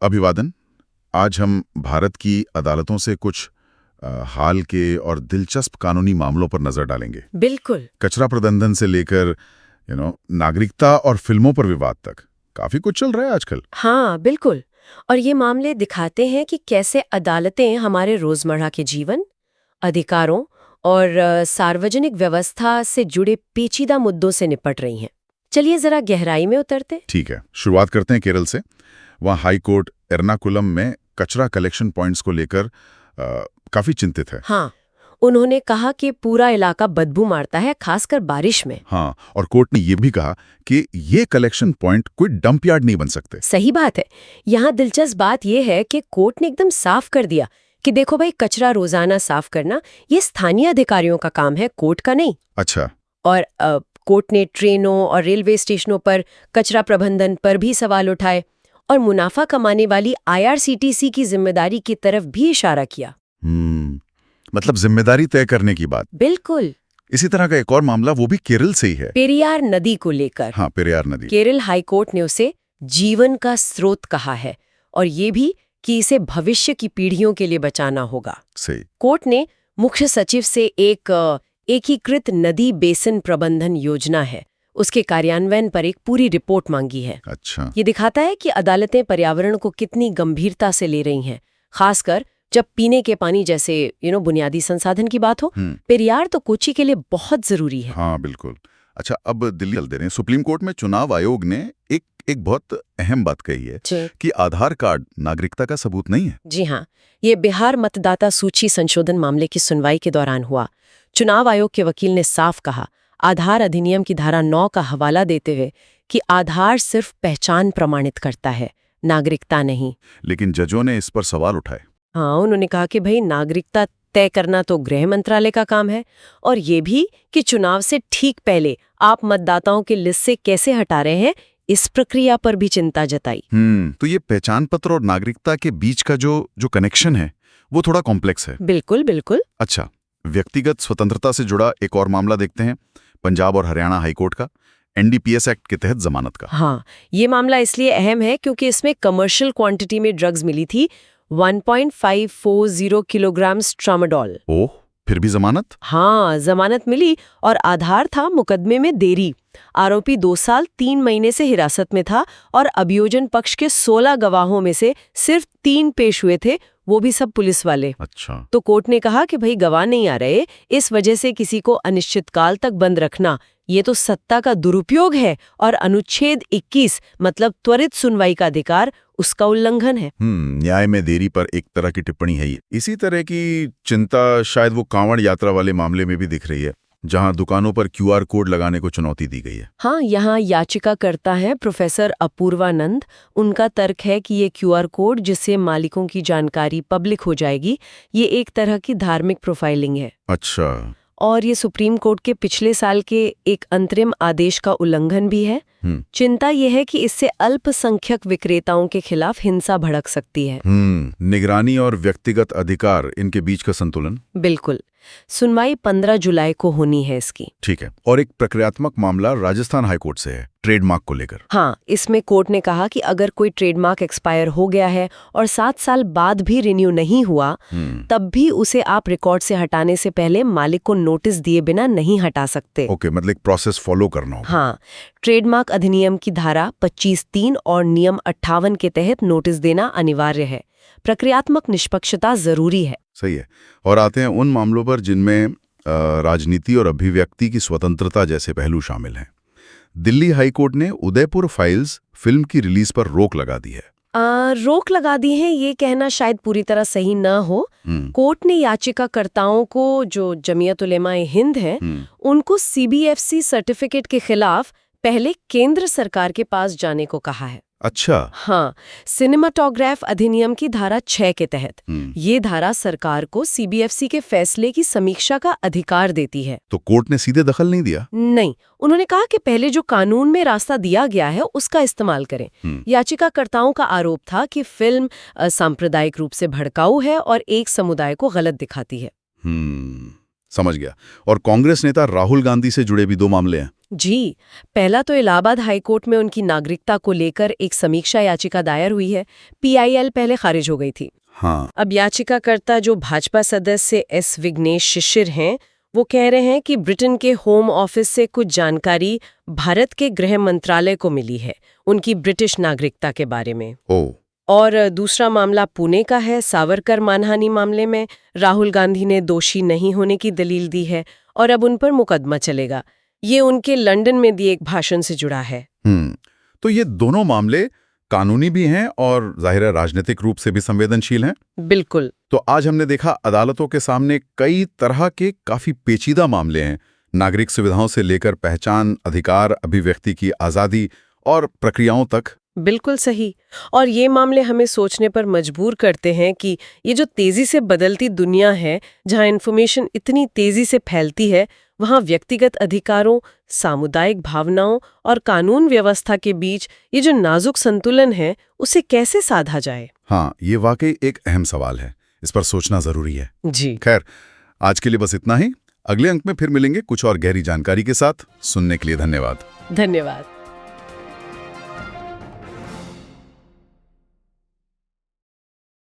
अभिवादन। आज हम भारत की अदालतों से कुछ हाल के और दिलचस्प कानूनी मामलों पर नजर डालेंगे। बिल्कुल। कचरा प्रबंधन से लेकर नागरिकता और फिल्मों पर विवाद तक काफी कुछ चल रहा है आजकल। हाँ, बिल्कुल। और ये मामले दिखाते हैं कि कैसे अदालतें हमारे रोजमर्रा के जीवन, अधिकारों और सार्वजनिक व्यवस्था से जुड़े पेचीदा मुद्दों से निपट रही हैं। चलिए जरा गहराई में उतरते। ठीक है, शुरुआत करते हैं केरल से। वहाँ हाई कोर्ट एर्नाकुलम में कचरा कलेक्शन पॉइंट्स को लेकर काफी चिंतित है। हाँ, उन्होंने कहा कि पूरा इलाका बदबू मारता है, खासकर बारिश में। हाँ, और कोर्ट ने यह भी कहा कि ये कलेक्शन पॉइंट कोई डंप यार्ड नहीं बन सकते। सही बात है। यहाँ दिलचस्प बात यह है कि कोर्ट ने एकदम साफ कर दिया कि देखो भाई, कचरा रोजाना साफ करना ये स्थानीय अधिकारियों का काम है, कोर्ट का नहीं। अच्छा। और कोर्ट ने ट्रेनों और रेलवे स्टेशनों पर कचरा प्रबंधन पर भी सवाल उठाए और मुनाफा कमाने वाली आईआरसीटीसी की जिम्मेदारी की तरफ भी इशारा किया। मतलब जिम्मेदारी तय करने की बात। बिल्कुल। इसी तरह का एक और मामला, वो भी केरल से ही है, पेरियार नदी को लेकर। हाँ, पेरियार नदी। केरल हाईकोर्ट ने उसे जीवन का स्रोत कहा है और ये भी कि इसे भविष्य की पीढ़ियों के लिए बचाना होगा। सही। कोर्ट ने मुख्य सचिव से एक एकीकृत नदी बेसिन प्रबंधन योजना है, उसके कार्यान्वयन पर एक पूरी रिपोर्ट मांगी है। अच्छा। ये दिखाता है कि अदालतें पर्यावरण को कितनी गंभीरता से ले रही हैं, खासकर जब पीने के पानी जैसे बुनियादी संसाधन की बात हो। पेरियार तो कोच्चि के लिए बहुत जरूरी है। हाँ, बिल्कुल। अच्छा, अब दिल्ली चल दे रहे हैं। सुप्रीम कोर्ट में चुनाव आयोग ने एक बहुत अहम बात कही है कि आधार कार्ड नागरिकता का सबूत नहीं है। जी हाँ, ये बिहार मतदाता सूची संशोधन मामले की सुनवाई के दौरान हुआ। चुनाव आयोग के वकील ने साफ कहा, आधार अधिनियम की धारा 9 का हवाला देते हुए, कि आधार सिर्फ पहचान प्रमाणित करता है, नागरिकता नहीं। लेकिन जजों ने इस पर सवाल उठाए। हाँ, उन्होंने कहा कि भाई, नागरिकता तय करना तो गृह मंत्रालय का काम है, और ये भी कि चुनाव से ठीक पहले आप मतदाताओं की लिस्ट से कैसे हटा रहे हैं, इस प्रक्रिया पर भी चिंता जताई। तो ये पहचान पत्र और नागरिकता के बीच का जो कनेक्शन है वो थोड़ा कॉम्प्लेक्स है। बिल्कुल बिल्कुल। अच्छा, व्यक्तिगत स्वतंत्रता से जुड़ा एक और मामला देखते हैं, पंजाब और हरियाणा हाईकोर्ट का, एनडीपीएस एक्ट के तहत जमानत का। हाँ, ये मामला इसलिए अहम है क्योंकि इसमें कमर्शियल क्वांटिटी में ड्रग्स मिली थी, 1.540 किलोग्राम ट्रामाडोल। ओह, फिर भी जमानत? हाँ, जमानत मिली और आधार था मुकदमे में देरी। आरोपी 2 साल 3 महीने से हिरासत में था और अभियोजन पक्ष के 16 गवाहों में से सिर्फ 3 पेश हुए थे, वो भी सब पुलिस वाले। अच्छा। तो कोर्ट ने कहा कि भाई, गवाह नहीं आ रहे, इस वजह से किसी को अनिश्चितकाल तक बंद रखना ये तो सत्ता का दुरुपयोग है और अनुच्छेद 21 मतलब त्वरित सुनवाई का अधिकार, उसका उल्लंघन है। न्याय में देरी पर एक तरह की टिप्पणी है ये। इसी तरह की चिंता शायद वो कांवड़ यात्रा वाले मामले में भी दिख रही है, जहां दुकानों पर क्यूआर कोड लगाने को चुनौती दी गई है। हाँ, यहाँ याचिकाकर्ता है प्रोफेसर अपूर्वानंद। उनका तर्क है कि ये क्यूआर कोड, जिससे मालिकों की जानकारी पब्लिक हो जाएगी, ये एक तरह की धार्मिक प्रोफाइलिंग है। अच्छा। और ये सुप्रीम कोर्ट के पिछले साल के एक अंतरिम आदेश का उल्लंघन भी है। चिंता यह है कि इससे अल्पसंख्यक विक्रेताओं के खिलाफ हिंसा भड़क सकती है। निगरानी और व्यक्तिगत अधिकार, इनके बीच का संतुलन। बिल्कुल। सुनवाई 15 जुलाई को होनी है इसकी। ठीक है। और एक प्रक्रियात्मक मामला राजस्थान हाईकोर्ट से है, ट्रेडमार्क को लेकर। हाँ, इसमें कोर्ट ने कहा कि अगर कोई ट्रेडमार्क एक्सपायर हो गया है और 7 साल बाद भी रिन्यू नहीं हुआ, तब भी उसे आप रिकॉर्ड से हटाने से पहले मालिक को नोटिस दिए बिना नहीं हटा सकते। ओके, मतलब एक प्रोसेस फॉलो करना होगा। हाँ, ट्रेडमार्क अधिनियम की धारा 25(3) और नियम 58 के तहत नोटिस देना अनिवार्य है। प्रक्रियात्मक निष्पक्षता जरूरी है। सही है। और आते हैं उन मामलों पर जिनमें राजनीति और अभिव्यक्ति की स्वतंत्रता जैसे पहलू शामिल हैं। दिल्ली हाईकोर्ट ने उदयपुर फाइल्स फिल्म की रिलीज पर रोक लगा दी है। रोक लगा दी है, ये कहना शायद पूरी तरह सही न हो। कोर्ट ने याचिकाकर्ताओं को, जो जमीयत उलेमाए हिंद है, उनको सीबीएफसी सर्टिफिकेट के खिलाफ पहले केंद्र सरकार के पास जाने को कहा है। अच्छा। हाँ, सिनेमाटोग्राफ अधिनियम की धारा 6 के तहत ये धारा सरकार को सीबीएफसी के फैसले की समीक्षा का अधिकार देती है। तो कोर्ट ने सीधे दखल नहीं दिया? नहीं, उन्होंने कहा कि पहले जो कानून में रास्ता दिया गया है उसका इस्तेमाल करें। याचिकाकर्ताओं का आरोप था कि फिल्म सांप्रदायिक रूप से भड़काऊ है और एक समुदाय को गलत दिखाती है। समझ गया। और कांग्रेस नेता राहुल गांधी से जुड़े भी 2 मामले हैं। जी, पहला तो इलाहाबाद हाईकोर्ट में उनकी नागरिकता को लेकर एक समीक्षा याचिका दायर हुई है। PIL पहले खारिज हो गई थी। हाँ। अब याचिकाकर्ता जो भाजपा सदस्य S विघ्नेश शिशिर हैं, वो कह रहे हैं कि ब्रिटेन के होम ऑफिस से कुछ जानकारी भारत के गृह मंत्रालय को मिली है उनकी ब्रिटिश नागरिकता के बारे में। ओह। और दूसरा मामला पुणे का है। सावरकर मानहानि मामले में राहुल गांधी ने दोषी नहीं होने की दलील दी है और अब उन पर मुकदमा चलेगा। ये उनके लंदन में दिए एक भाषण से जुड़ा है। तो ये दोनों मामले कानूनी भी हैं और जाहिर है राजनीतिक रूप से भी संवेदनशील हैं। बिल्कुल। तो आज हमने देखा अदालतों के सामने कई तरह के काफी पेचीदा मामले हैं, नागरिक सुविधाओं से लेकर पहचान, अधिकार, अभिव्यक्ति की आजादी और प्रक्रियाओं तक। बिल्कुल सही। और ये मामले हमें सोचने पर मजबूर करते हैं कि ये जो तेजी से बदलती दुनिया है, जहाँ इन्फॉर्मेशन इतनी तेजी से फैलती है, वहाँ व्यक्तिगत अधिकारों, सामुदायिक भावनाओं और कानून व्यवस्था के बीच ये जो नाजुक संतुलन है, उसे कैसे साधा जाए। हाँ, ये वाकई एक अहम सवाल है। इस पर सोचना जरूरी है। जी। खैर, आज के लिए बस इतना ही। अगले अंक में फिर मिलेंगे कुछ और गहरी जानकारी के साथ। सुनने के लिए धन्यवाद। धन्यवाद।